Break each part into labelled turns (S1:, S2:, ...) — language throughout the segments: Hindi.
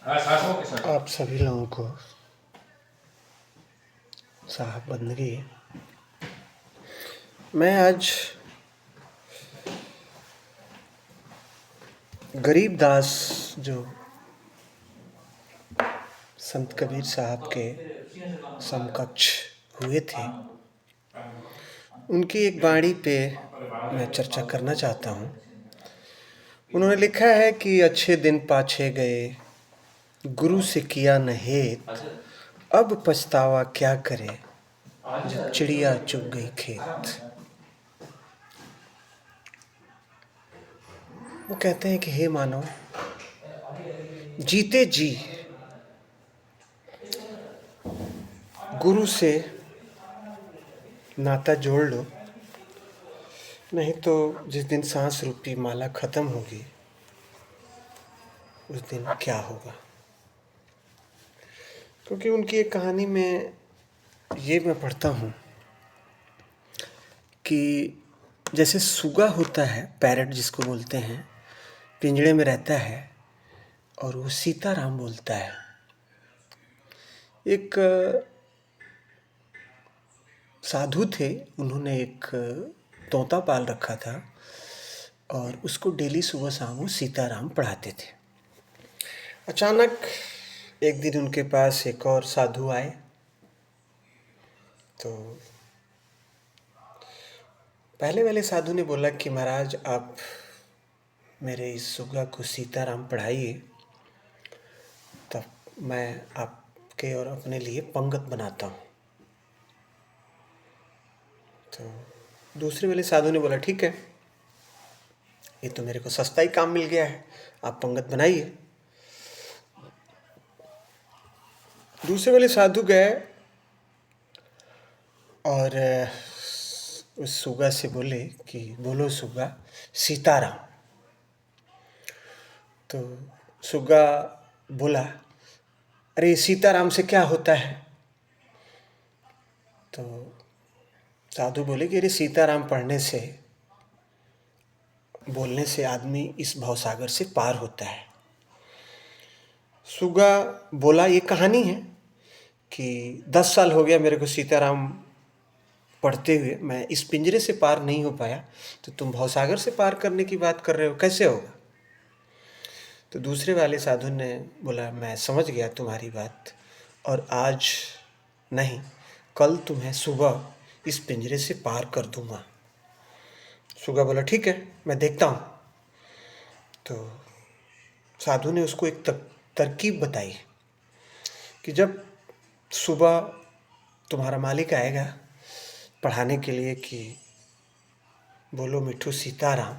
S1: आप सभी लोगों को साहब बंदगी। मैं आज गरीब दास जो संत कबीर साहब के समकक्ष हुए थे, उनकी एक वाणी पे मैं चर्चा करना चाहता हूँ। उन्होंने लिखा है कि अच्छे दिन पाछे गए, गुरु से किया न हेत, अब पछतावा क्या करे, जब चिड़िया चुग गई खेत। वो कहते हैं कि हे मानव, जीते जी गुरु से नाता जोड़ लो, नहीं तो जिस दिन सांस रूपी माला खत्म होगी उस दिन क्या होगा। क्योंकि उनकी एक कहानी में ये मैं पढ़ता हूँ कि जैसे सुगा होता है, पैरट जिसको बोलते हैं, पिंजड़े में रहता है और वो सीताराम बोलता है। एक साधु थे, उन्होंने एक तोता पाल रखा था और उसको डेली सुबह शाम वो सीताराम पढ़ाते थे। अचानक एक दिन उनके पास एक और साधु आए, तो पहले वाले साधु ने बोला कि महाराज, आप मेरे इस सुगा को सीताराम पढ़ाइए, तब मैं आपके और अपने लिए पंगत बनाता हूँ। तो दूसरे वाले साधु ने बोला ठीक है, ये तो मेरे को सस्ता ही काम मिल गया है, आप पंगत बनाइए। दूसरे वाले साधु गए और उस सुगा से बोले कि बोलो सुगा सीताराम। तो सुगा बोला, अरे सीताराम से क्या होता है? तो साधु बोले कि अरे सीताराम पढ़ने से, बोलने से आदमी इस भवसागर से पार होता है। सुगा बोला, ये कहानी है कि 10 साल हो गया मेरे को सीताराम पढ़ते हुए, मैं इस पिंजरे से पार नहीं हो पाया, तो तुम भवसागर से पार करने की बात कर रहे हो, कैसे होगा? तो दूसरे वाले साधु ने बोला, मैं समझ गया तुम्हारी बात, और आज नहीं, कल तुम्हें सुबह इस पिंजरे से पार कर दूंगा। सुगा बोला ठीक है, मैं देखता हूँ। तो साधु ने उसको एक तरकीब बताई कि जब सुबह तुम्हारा मालिक आएगा पढ़ाने के लिए कि बोलो मिठू सीताराम,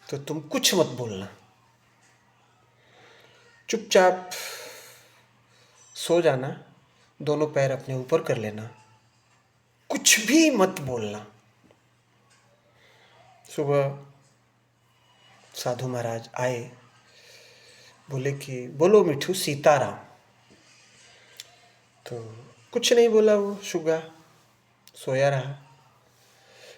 S1: तो तुम कुछ मत बोलना, चुपचाप सो जाना, दोनों पैर अपने ऊपर कर लेना, कुछ भी मत बोलना। सुबह साधु महाराज आए, बोले कि बोलो मिठू सीताराम। तो कुछ नहीं बोला वो सुगा, सोया रहा।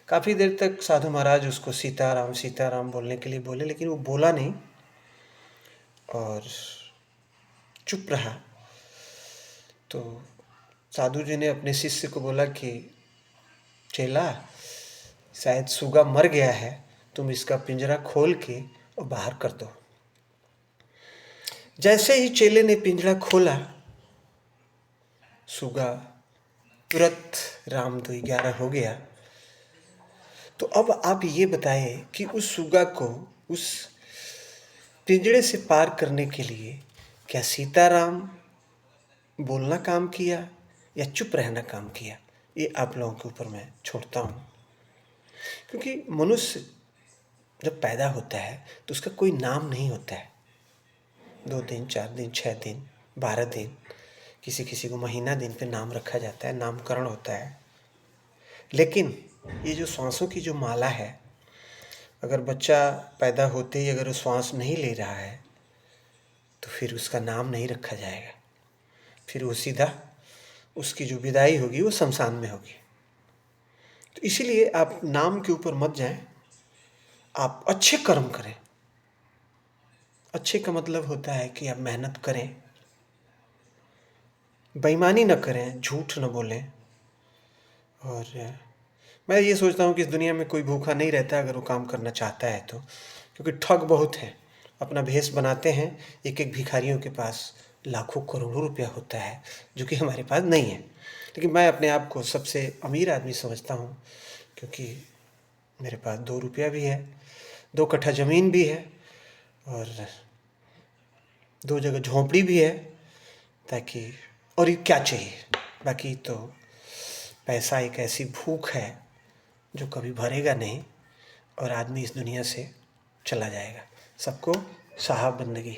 S1: काफ़ी देर तक साधु महाराज उसको सीताराम सीताराम बोलने के लिए बोले, लेकिन वो बोला नहीं और चुप रहा। तो साधु जी ने अपने शिष्य को बोला कि चेला, शायद सुगा मर गया है, तुम इसका पिंजरा खोल के और बाहर कर दो। जैसे ही चेले ने पिंजरा खोला, सुगा तुरंत राम 2 11 हो गया। तो अब आप ये बताएं कि उस सुगा को उस पिंजरे से पार करने के लिए क्या सीताराम बोलना काम किया या चुप रहना काम किया? ये आप लोगों के ऊपर मैं छोड़ता हूँ। क्योंकि मनुष्य जब पैदा होता है तो उसका कोई नाम नहीं होता है। 2 दिन, 4 दिन, 6 दिन, 12 दिन, किसी किसी को महीना दिन पे नाम रखा जाता है, नामकरण होता है। लेकिन ये जो श्वासों की जो माला है, अगर बच्चा पैदा होते ही अगर वो श्वास नहीं ले रहा है तो फिर उसका नाम नहीं रखा जाएगा, फिर वो सीधा उसकी जो विदाई होगी वो शमशान में होगी। तो इसीलिए आप नाम के ऊपर मत जाएं, आप अच्छे कर्म करें, अच्छे का मतलब होता है कि आप मेहनत करें, बेईमानी न करें, झूठ न बोलें। और मैं ये सोचता हूँ कि इस दुनिया में कोई भूखा नहीं रहता अगर वो काम करना चाहता है तो, क्योंकि ठग बहुत हैं। अपना भेष बनाते हैं, एक एक भिखारियों के पास लाखों करोड़ों रुपया होता है जो कि हमारे पास नहीं है। लेकिन मैं अपने आप को सबसे अमीर आदमी समझता हूँ, क्योंकि मेरे पास 2 रुपया भी है, 2 कट्ठा ज़मीन भी है और 2 जगह झोंपड़ी भी है, ताकि और ये क्या चाहिए। बाकी तो पैसा एक ऐसी भूख है जो कभी भरेगा नहीं और आदमी इस दुनिया से चला जाएगा। सबको साहब बंदगी।